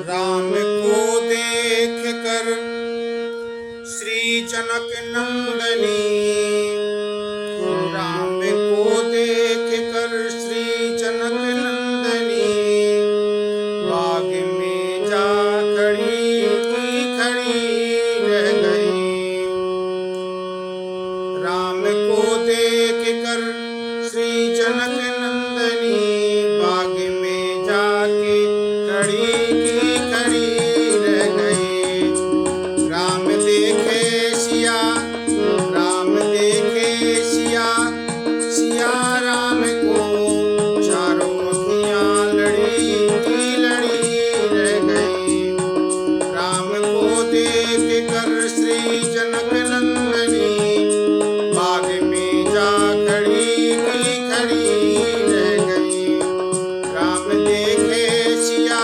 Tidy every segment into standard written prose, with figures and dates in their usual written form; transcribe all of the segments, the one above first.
राम को देख कर श्री जनक नंदनी, राम को देख कर श्री जनक नंदनी, बाग में जा खड़ी की खड़ी रह गई। राम को देख कर श्री जनक नंदनी, बाग में जाके खड़ी की खड़ी रह गई। राम देखे सिया, राम देखे सिया, सिया राम को चारों अखियां लड़ी की लड़ी रह गई। राम को देख कर श्री जनक नंदनी, बाग में जा खड़ी की खड़ी रह गई। राम देखे सिया,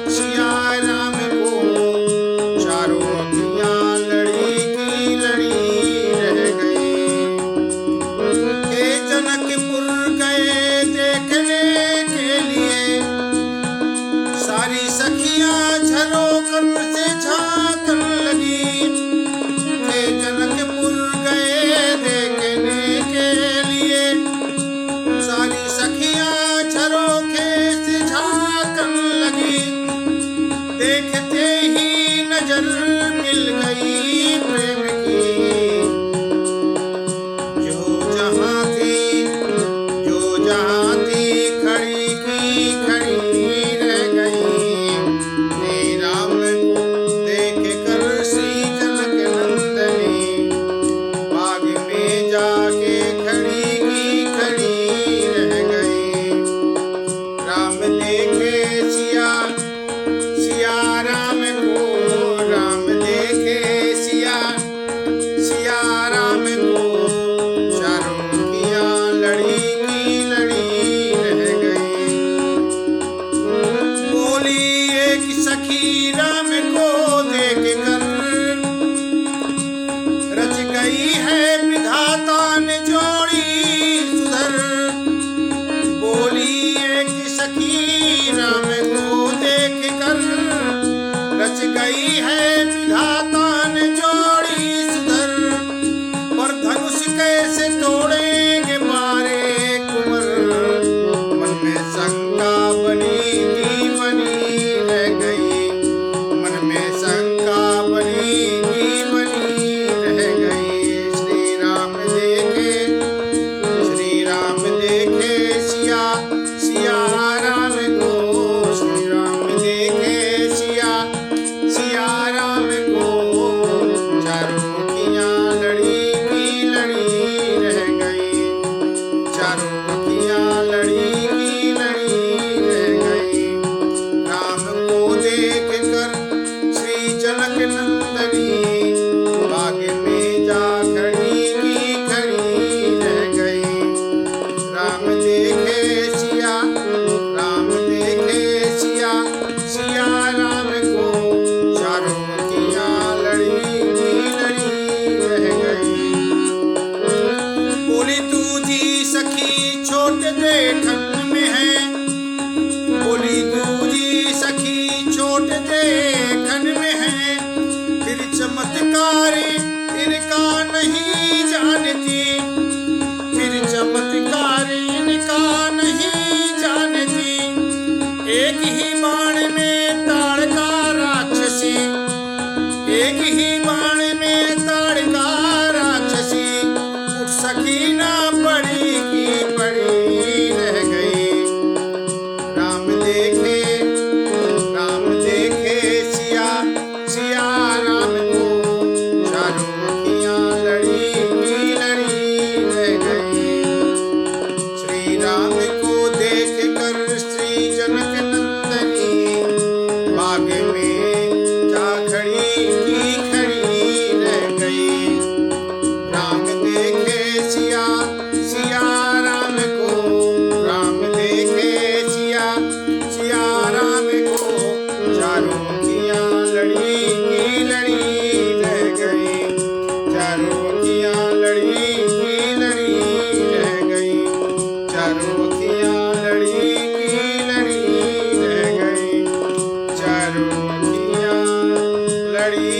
सिया राम को चारों अखियां लड़ी की लड़ी रह गई। हे जनकपुर गए देखने के लिए, सारी सखियां झरोखन से झांकन लगी। हे जनकपुर गए देखने के लिए, सारी सखियां झरोखे से झांकन लगी। देखते ही नजर मिल गई प्रेम की, जो जहां थी, जो जहां थी खड़ी की खड़ी रह गई। हे राम को देख कर श्री जनक नंदनी, बाग में जाके खड़ी की खड़ी रह गई। राम देखे सिया, सिया राम को, राम देखे सिया, सिया राम को चारों अखियां लड़ी की लड़ी रह गई। बोली एक सखी राम को देख कर, रच गई है विधाता ने जोड़ी सुधर। बोली एक सखी राम को देख कर, रच गई है विधाता ने जोड़ी सुधर। पर धनुष कैसे तोड़ेंगे मारे कुंवर, मन में शंका बनी की बनी रह गई। मन में शंका बनी की बनी रह गई। श्री राम देखे सिया, सिया राम को, श्री राम देखे सिया, सिया राम को चारों अखियां लड़ी की लड़ी रह गई। चारों अखियां लड़ी की लड़ी रह गई। राम को देख कर श्री जनक नंदनी, बाग में जा खड़ी की खड़ी रह गई। राम देखे सिया, राम देखे सिया, सिया राम को चारों अखियां लड़ी की लड़ी रह गई। बोली दूजी सखी छोट देखन में है, बोली दूजी सखी छोट देखन में है। फिर चमत्कार इनका नहीं जानती, फिर चमत्कार इनका नहीं जानती। एक ही बाण में ताड़का राक्षसी, एक ही बाण में ताड़का राक्षसी। उठ सकी ना पड़ी की पड़ी रह गई। राम देखे सिया, सिया राम को चारों अखियां लड़ी घड़ी